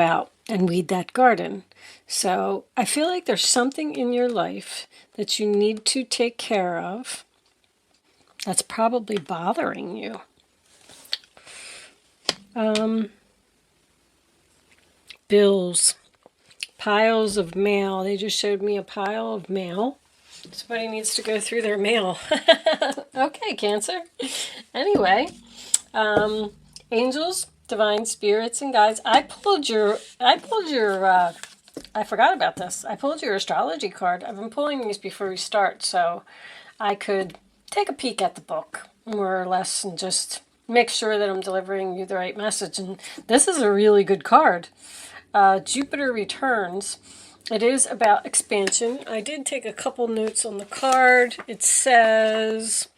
out and weed that garden. So I feel like there's something in your life that you need to take care of that's probably bothering you. Bills. Piles of mail. They just showed me a pile of mail. Somebody needs to go through their mail. Okay, Cancer. Anyway, angels, divine spirits, and guides. I forgot about this. I pulled your astrology card. I've been pulling these before we start, so I could take a peek at the book, more or less, and just make sure that I'm delivering you the right message. And this is a really good card. Jupiter returns. It is about expansion. I did take a couple notes on the card. It says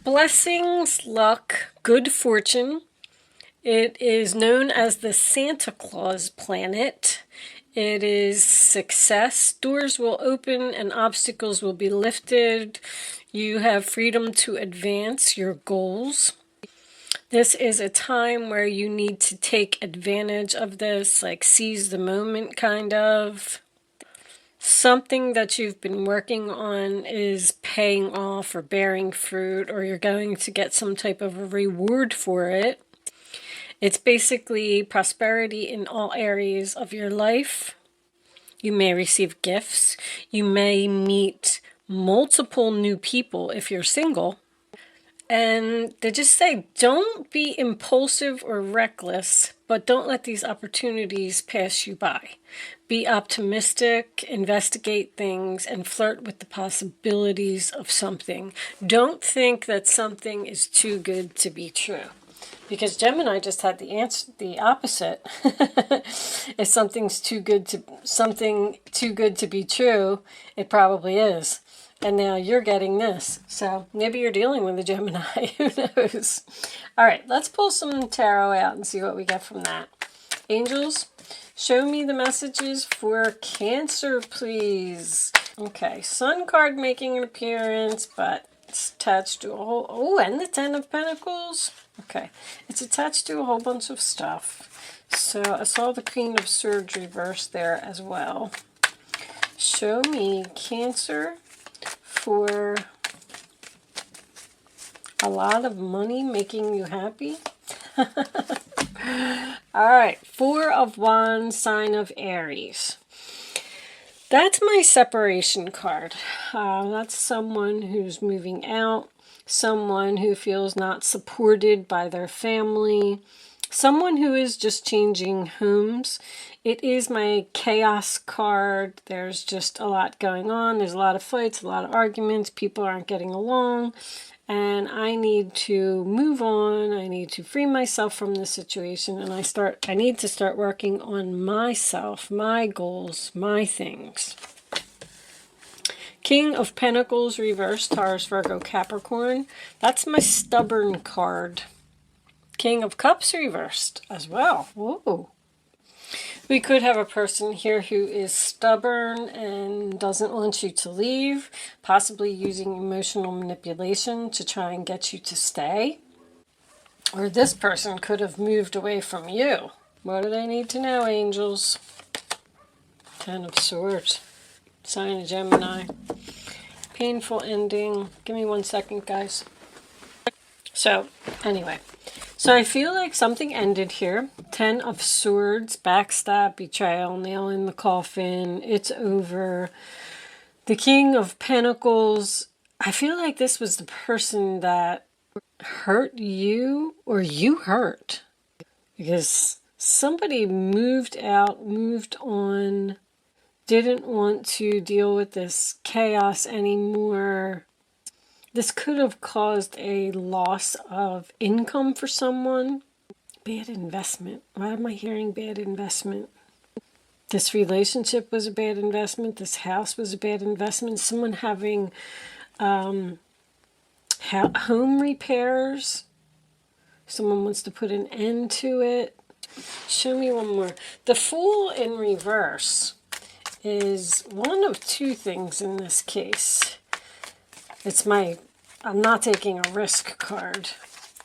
blessings, luck, good fortune. It is known as the Santa Claus planet. It is success. Doors will open and obstacles will be lifted. You have freedom to advance your goals. This is a time where you need to take advantage of this, like seize the moment kind of. Something that you've been working on is paying off or bearing fruit, or you're going to get some type of a reward for it. It's basically prosperity in all areas of your life. You may receive gifts. You may meet multiple new people if you're single. And they just say, don't be impulsive or reckless, but don't let these opportunities pass you by. Be optimistic, investigate things, and flirt with the possibilities of something. Don't think that something is too good to be true. Because Gemini just had the opposite. If something's too good to be true, it probably is. And now you're getting this. So maybe you're dealing with a Gemini. Who knows? All right, let's pull some tarot out and see what we get from that. Angels, show me the messages for Cancer, please. Okay, Sun card making an appearance, but it's attached to a whole... Oh, and the Ten of Pentacles. Okay, it's attached to a whole bunch of stuff. So I saw the Queen of Swords reversed there as well. Show me Cancer for a lot of money making you happy. All right, Four of Wands, sign of Aries. That's my separation card. That's someone who's moving out, someone who feels not supported by their family, someone who is just changing homes. It is my chaos card. There's just a lot going on. There's a lot of fights, a lot of arguments. People aren't getting along. And I need to move on. I need to free myself from this situation. And I need to start working on myself, my goals, my things. King of Pentacles reversed, Taurus, Virgo, Capricorn. That's my stubborn card. King of Cups reversed as well. Whoa. We could have a person here who is stubborn and doesn't want you to leave, possibly using emotional manipulation to try and get you to stay. Or this person could have moved away from you. What do they need to know, angels? Ten of Swords. Sign of Gemini. Painful ending. Give me 1 second, guys. So, anyway. So I feel like something ended here. Ten of Swords, backstab, betrayal, nail in the coffin. It's over. The King of Pentacles. I feel like this was the person that hurt you, or you hurt. Because somebody moved out, moved on, didn't want to deal with this chaos anymore. This could have caused a loss of income for someone. Bad investment. Why am I hearing bad investment? This relationship was a bad investment. This house was a bad investment. Someone having home repairs. Someone wants to put an end to it. Show me one more. The Fool in reverse is one of two things in this case. I'm not taking a risk card.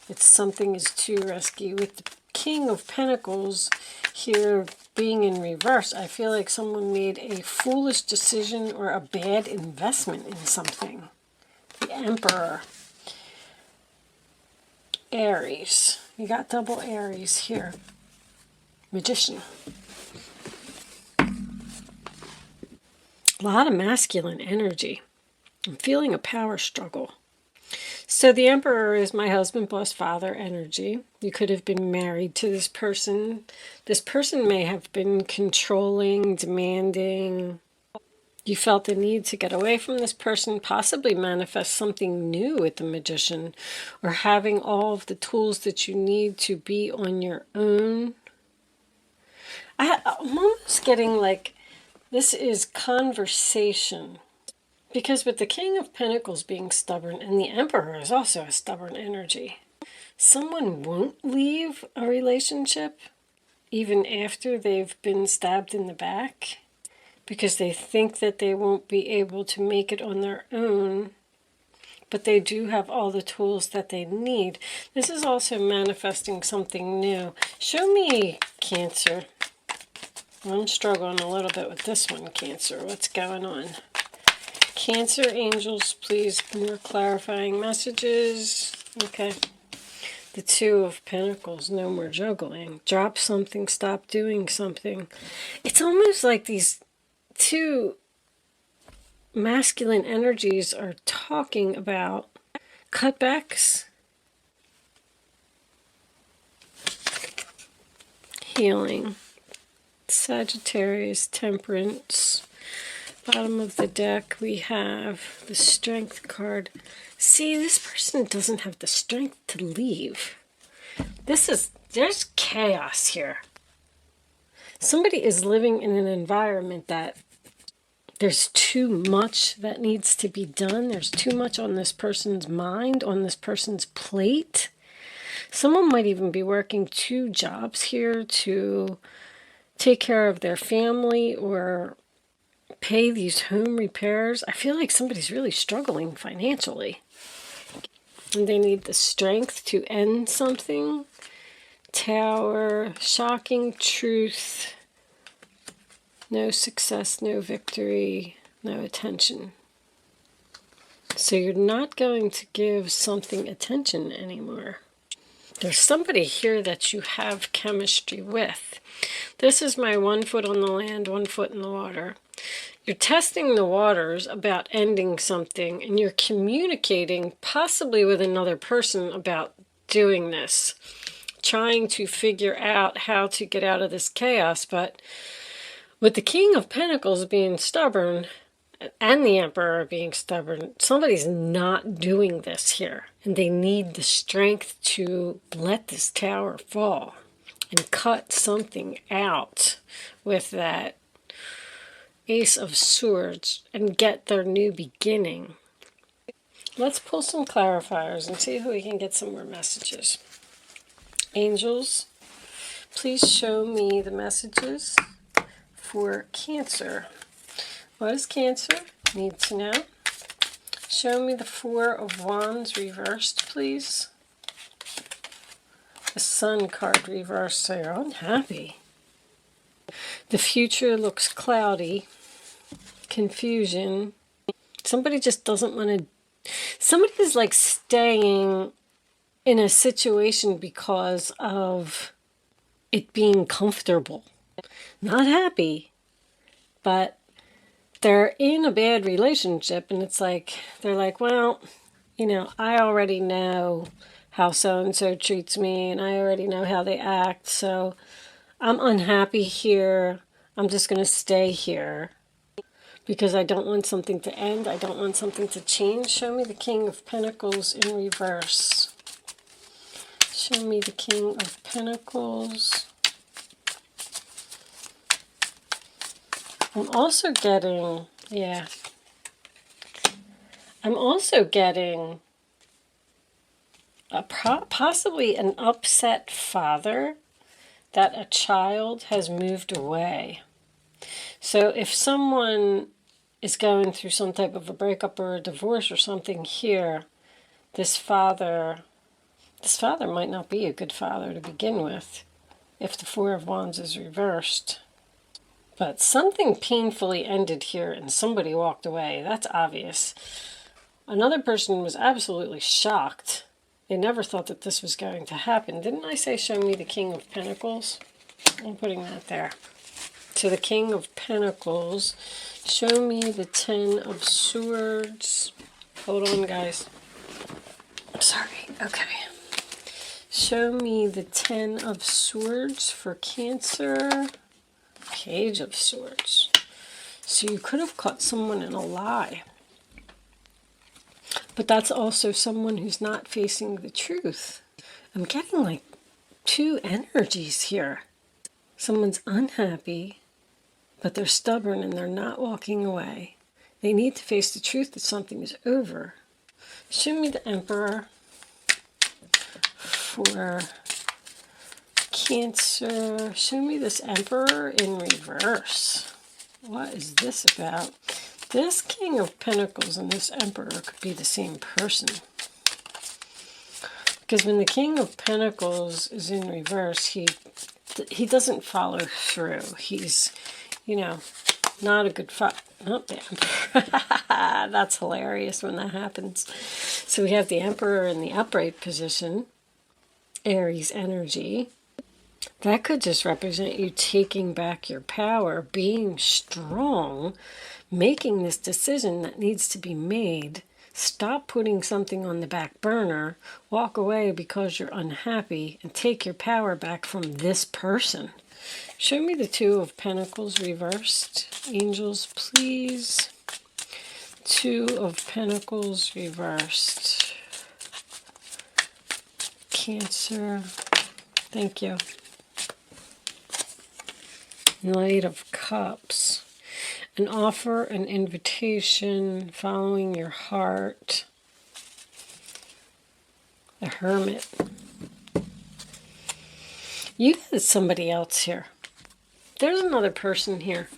It's something is too risky. With the King of Pentacles here, being in reverse, I feel like someone made a foolish decision or a bad investment in something. The Emperor. Aries. You got double Aries here. Magician. A lot of masculine energy. I'm feeling a power struggle. So the Emperor is my husband plus father energy. You could have been married to this person. This person may have been controlling, demanding. You felt the need to get away from this person, possibly manifest something new with the Magician, or having all of the tools that you need to be on your own. I'm almost getting like this is conversation. Because with the King of Pentacles being stubborn, and the Emperor is also a stubborn energy, someone won't leave a relationship even after they've been stabbed in the back because they think that they won't be able to make it on their own, but they do have all the tools that they need. This is also manifesting something new. Show me, Cancer. I'm struggling a little bit with this one, Cancer. What's going on? Cancer angels, please, more clarifying messages. Okay. The Two of Pentacles, no more juggling. Drop something, stop doing something. It's almost like these two masculine energies are talking about cutbacks, healing. Sagittarius, Temperance. Bottom of the deck, we have the Strength card. See, this person doesn't have the strength to leave. There's chaos here. Somebody is living in an environment that there's too much that needs to be done. There's too much on this person's mind, on this person's plate. Someone might even be working 2 jobs here to take care of their family or pay these home repairs. I feel like somebody's really struggling financially. And they need the strength to end something. Tower, shocking truth. No success, no victory, no attention. So you're not going to give something attention anymore. There's somebody here that you have chemistry with. This is my 1 foot on the land, 1 foot in the water. You're testing the waters about ending something, and you're communicating possibly with another person about doing this, trying to figure out how to get out of this chaos. But with the King of Pentacles being stubborn and the Emperor being stubborn, somebody's not doing this here, and they need the strength to let this tower fall and cut something out with that Ace of Swords and get their new beginning. Let's pull some clarifiers and see if we can get some more messages. Angels, please show me the messages for Cancer. What does Cancer need to know? Show me the 4 of Wands reversed, please. The Sun card reversed, so you're unhappy. The future looks cloudy. Confusion. Somebody just doesn't want to... Somebody is like staying in a situation because of it being comfortable. Not happy, but they're in a bad relationship, and it's like, they're like, well, you know, I already know how so-and-so treats me, and I already know how they act, so I'm unhappy here. I'm just going to stay here because I don't want something to end. I don't want something to change. Show me the King of Pentacles in reverse. Show me the King of Pentacles. I'm also getting, I'm also getting possibly an upset father, that a child has moved away. So if someone is going through some type of a breakup or a divorce or something here, this father might not be a good father to begin with if the 4 of Wands is reversed. But something painfully ended here and somebody walked away. That's obvious. Another person was absolutely shocked. They never thought that this was going to happen. Didn't I say show me the King of Pentacles? I'm putting that there. So the King of Pentacles. Show me the Ten of Swords. Hold on, guys. Sorry. Okay. Show me the Ten of Swords for Cancer. Page of Swords. So you could have caught someone in a lie. But that's also someone who's not facing the truth. I'm getting like two energies here. Someone's unhappy, but they're stubborn and they're not walking away. They need to face the truth that something is over. Show me the Emperor for Cancer. Show me this Emperor in reverse. What is this about? This King of Pentacles and this Emperor could be the same person. Because when the King of Pentacles is in reverse, he doesn't follow through. He's, you know, not a good oh, the Emperor. That's hilarious when that happens. So we have the Emperor in the upright position. Aries energy. That could just represent you taking back your power, being strong, making this decision that needs to be made. Stop putting something on the back burner, walk away because you're unhappy, and take your power back from this person. Show me the Two of Pentacles reversed. Angels, please. Two of Pentacles reversed. Cancer. Thank you. Knight of Cups. An offer, an invitation, following your heart. The Hermit. You had somebody else here. There's another person here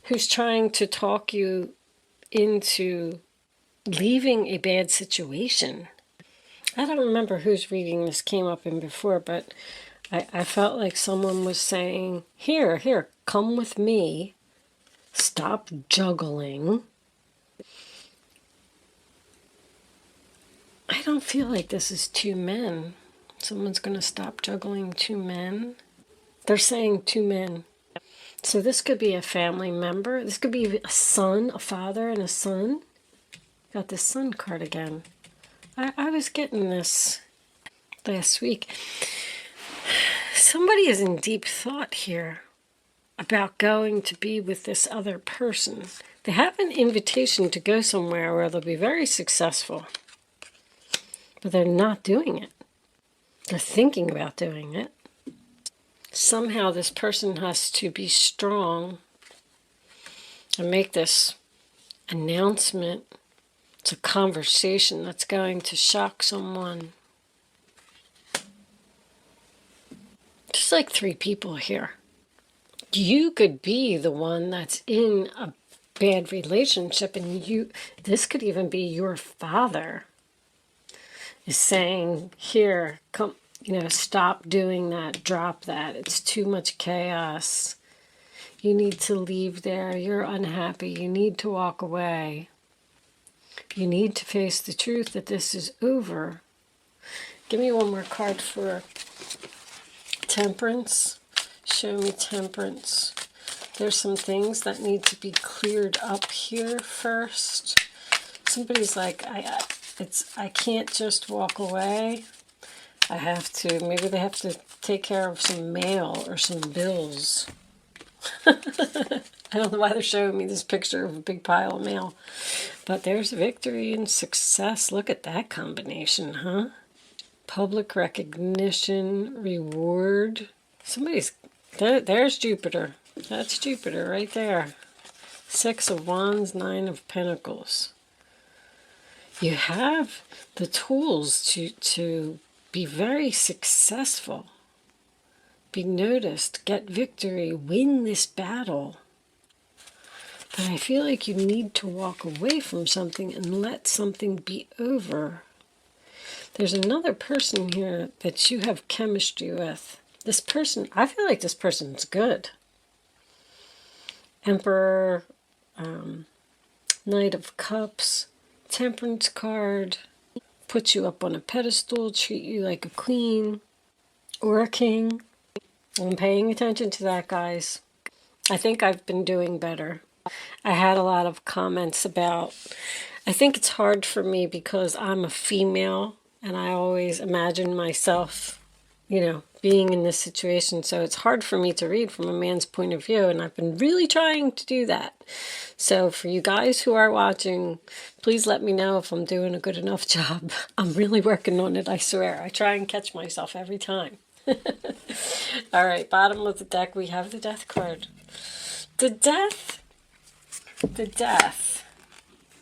who's trying to talk you into leaving a bad situation. I don't remember whose reading this came up in before, but I felt like someone was saying, here, come with me. Stop juggling. I don't feel like this is two men. Someone's going to stop juggling two men. They're saying two men. So this could be a family member. This could be a son, a father, and a son. Got this son card again. I was getting this last week. Somebody is in deep thought here about going to be with this other person. They have an invitation to go somewhere where they'll be very successful, but they're not doing it. They're thinking about doing it. Somehow this person has to be strong and make this announcement. It's a conversation that's going to shock someone. Just like three people here. You could be the one that's in a bad relationship, and this could even be your father is saying, here, come, stop doing that, drop that. It's too much chaos. You need to leave there. You're unhappy. You need to walk away. You need to face the truth that this is over. Give me one more card for Temperance. Show me Temperance. There's some things that need to be cleared up here first. Somebody's like, I can't just walk away. I have to, maybe they have to take care of some mail or some bills. I don't know why they're showing me this picture of a big pile of mail. But there's victory and success. Look at that combination, huh? Public recognition, reward. There's Jupiter. That's Jupiter right there. Six of Wands, Nine of Pentacles. You have the tools to be very successful. Be noticed, get victory, win this battle. But I feel like you need to walk away from something and let something be over. There's another person here that you have chemistry with. This person, I feel like this person's good. Emperor, Knight of Cups, Temperance card, put you up on a pedestal, treat you like a queen or a king. I'm paying attention to that, guys. I think I've been doing better. I had a lot of comments about, I think it's hard for me because I'm a female and I always imagine myself, being in this situation. So it's hard for me to read from a man's point of view, and I've been really trying to do that. So for you guys who are watching, please let me know if I'm doing a good enough job. I'm really working on it, I swear. I try and catch myself every time. All right, bottom of the deck, we have the Death card. The Death.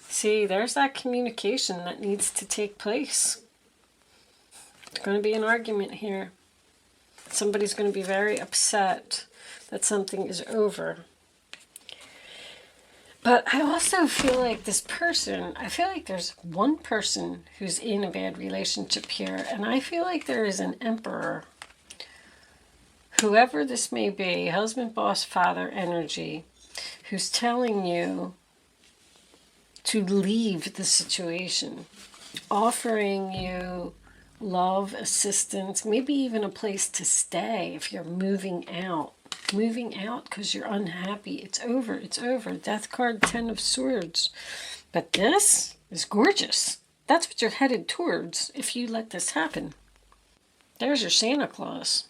See, there's that communication that needs to take place. There's going to be an argument here. Somebody's going to be very upset that something is over. But I also feel like this person, I feel like there's one person who's in a bad relationship here, and I feel like there is an emperor. Whoever this may be, husband, boss, father energy, who's telling you to leave the situation, offering you love, assistance, maybe even a place to stay if you're moving out because you're unhappy. It's over. Death card, 10 of Swords. But this is gorgeous. That's what you're headed towards if you let this happen. There's your Santa Claus.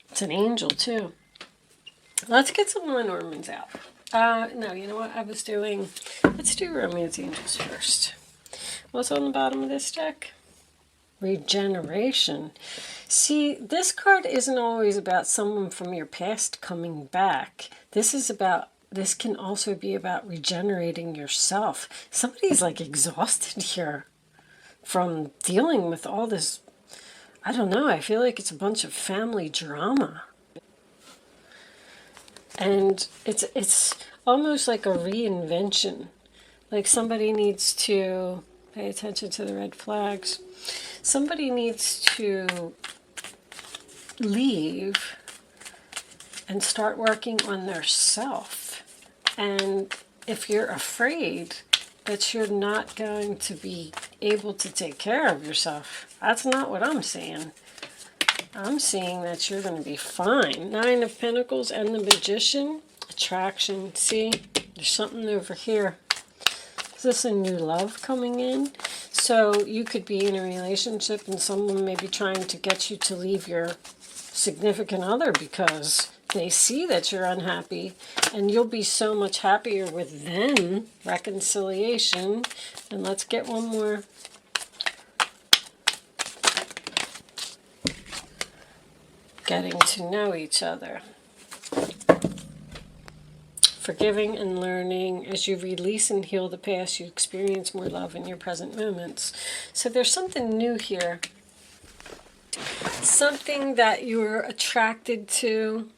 It's an angel too. Let's get some Lenormands out. No, you know what I was doing? Let's do Romance Angels first. What's on the bottom of this deck? Regeneration. See, this card isn't always about someone from your past coming back. This can also be about regenerating yourself. Somebody's like exhausted here from dealing with all this. I don't know, I feel like it's a bunch of family drama. And it's almost like a reinvention. Like somebody needs to pay attention to the red flags. Somebody needs to leave and start working on their self. And if you're afraid that you're not going to be able to take care of yourself, that's not what I'm saying. I'm seeing that you're going to be fine. 9 of Pentacles and the Magician. Attraction. See, there's something over here. Is this a new love coming in? So you could be in a relationship and someone may be trying to get you to leave your significant other because they see that you're unhappy, and you'll be so much happier with them. Reconciliation. And let's get one more. Getting to know each other. Forgiving and learning. As you release and heal the past, you experience more love in your present moments. So there's something new here. Something that you're attracted to.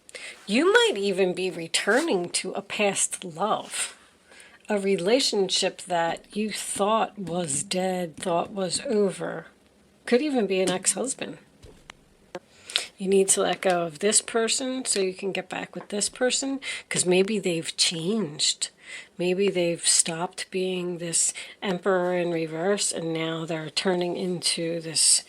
You might even be returning to a past love. A relationship that you thought was dead, thought was over. Could even be an ex-husband. You need to let go of this person so you can get back with this person, because maybe they've changed. Maybe they've stopped being this emperor in reverse and now they're turning into this,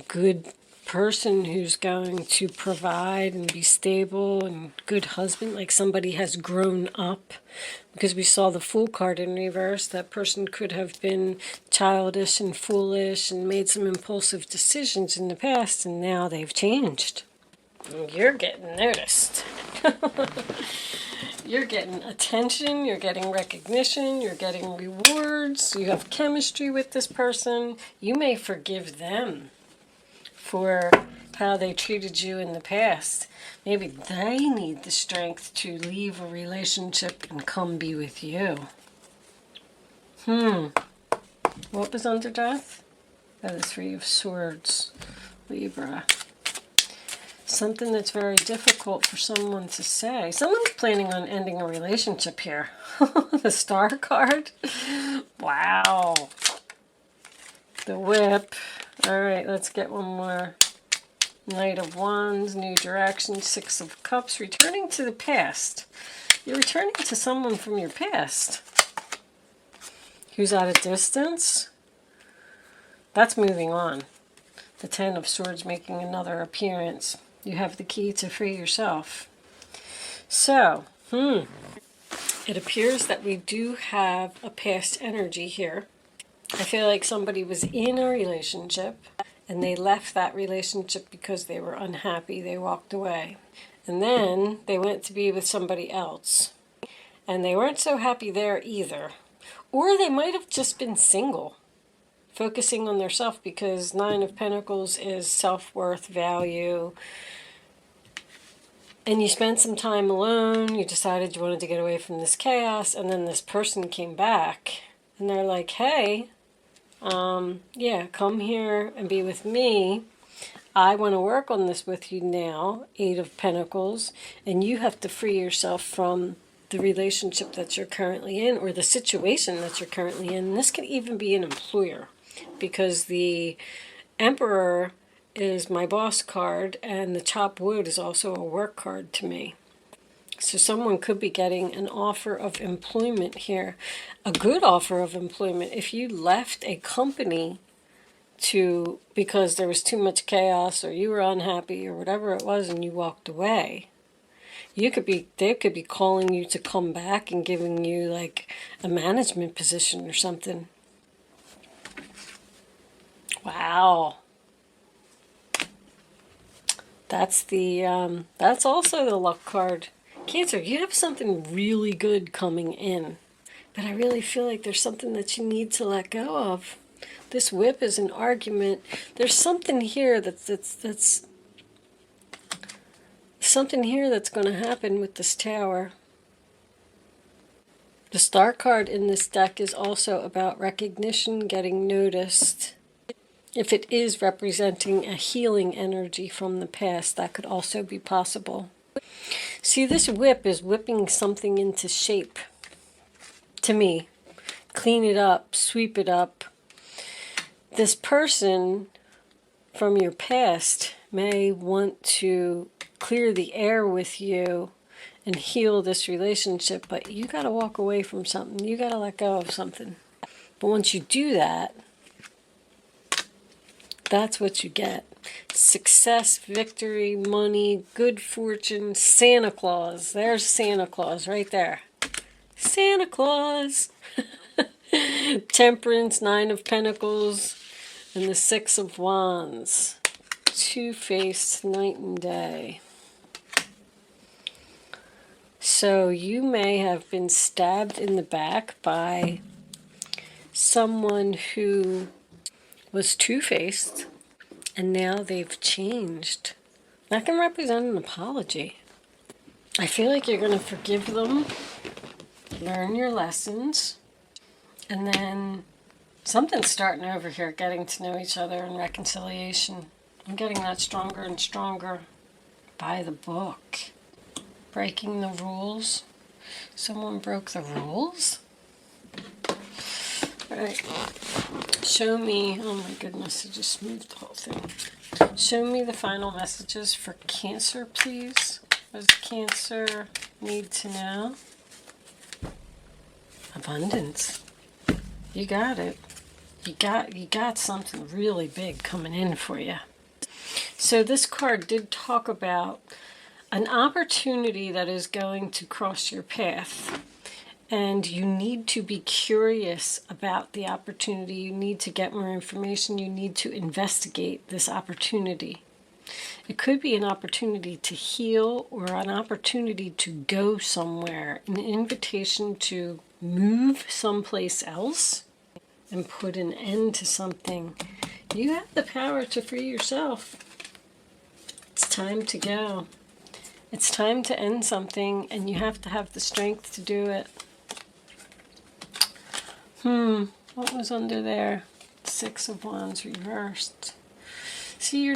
good person who's going to provide and be stable and good husband, like somebody has grown up. Because we saw the Fool card in reverse, that person could have been childish and foolish and made some impulsive decisions in the past, and now they've changed. You're getting noticed. You're getting attention, you're getting recognition, you're getting rewards, you have chemistry with this person. You may forgive them for how they treated you in the past. Maybe they need the strength to leave a relationship and come be with you. What was under death? Oh, the 3 of Swords. Libra. Something that's very difficult for someone to say. Someone's planning on ending a relationship here. The Star card. Wow. The Whip. All right, let's get one more. Knight of Wands, new direction, 6 of Cups, returning to the past. You're returning to someone from your past who's at a distance. That's moving on. The Ten of Swords making another appearance. You have the key to free yourself. So, it appears that we do have a past energy here. I feel like somebody was in a relationship and they left that relationship because they were unhappy. They walked away. And then they went to be with somebody else. And they weren't so happy there either. Or they might have just been single, focusing on their self, because Nine of Pentacles is self-worth, value. And you spent some time alone. You decided you wanted to get away from this chaos. And then this person came back. And they're like, hey, yeah, come here and be with me. I want to work on this with you now, Eight of Pentacles, and you have to free yourself from the relationship that you're currently in, or the situation that you're currently in. And this could even be an employer, because the Emperor is my boss card, and the chopped wood is also a work card to me. So someone could be getting an offer of employment here, a good offer of employment. If you left a company because there was too much chaos, or you were unhappy, or whatever it was, and you walked away, they could be calling you to come back and giving you like a management position or something. Wow. That's also the luck card. Cancer, you have something really good coming in, but I really feel like there's something that you need to let go of. This whip is an argument. There's something here that's something here that's going to happen with this Tower. The Star card in this deck is also about recognition, getting noticed. If it is representing a healing energy from the past, that could also be possible. See, this whip is whipping something into shape. To me, clean it up, sweep it up. This person from your past may want to clear the air with you and heal this relationship, but you got to walk away from something. You got to let go of something. But once you do that, that's what you get. Success, victory, money, good fortune, Santa Claus. There's Santa Claus right there. Santa Claus. Temperance, Nine of Pentacles, and the Six of Wands. Two-faced night and day. So you may have been stabbed in the back by someone who was two-faced, and now they've changed. That can represent an apology. I feel like you're going to forgive them, learn your lessons, and then something's starting over here, getting to know each other and reconciliation. I'm getting that stronger and stronger by the book. Breaking the rules. Someone broke the rules? All right. Show me, oh my goodness, I just moved the whole thing. Show me the final messages for Cancer, please. What does Cancer need to know? Abundance. You got it. You got something really big coming in for you. So this card did talk about an opportunity that is going to cross your path. And you need to be curious about the opportunity. You need to get more information. You need to investigate this opportunity. It could be an opportunity to heal, or an opportunity to go somewhere, an invitation to move someplace else and put an end to something. You have the power to free yourself. It's time to go. It's time to end something, and you have to have the strength to do it. What was under there? Six of Wands reversed. See, you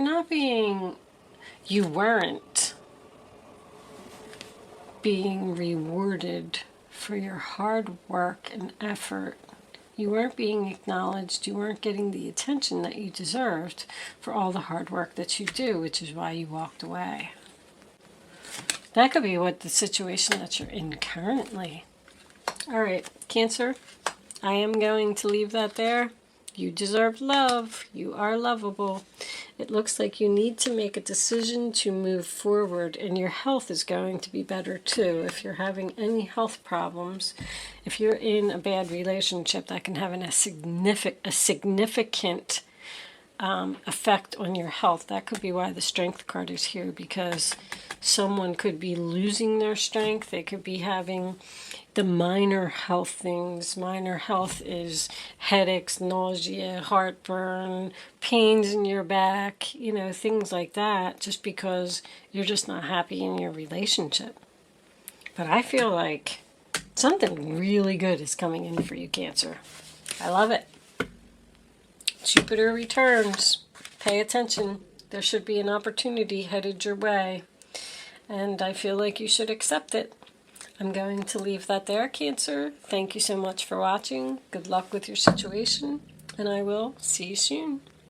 weren't being rewarded for your hard work and effort. You weren't being acknowledged. You weren't getting the attention that you deserved for all the hard work that you do, which is why you walked away. That could be what the situation that you're in currently. All right, Cancer, I am going to leave that there. You deserve love. You are lovable. It looks like you need to make a decision to move forward, and your health is going to be better too. If you're having any health problems, if you're in a bad relationship, that can have a significant effect on your health. That could be why the Strength card is here, because someone could be losing their strength. They could be having the minor health things. Minor health is headaches, nausea, heartburn, pains in your back, you know, things like that, just because you're just not happy in your relationship. But I feel like something really good is coming in for you, Cancer. I love it. Jupiter returns. Pay attention. There should be an opportunity headed your way, and I feel like you should accept it. I'm going to leave that there, Cancer. Thank you so much for watching. Good luck with your situation, and I will see you soon.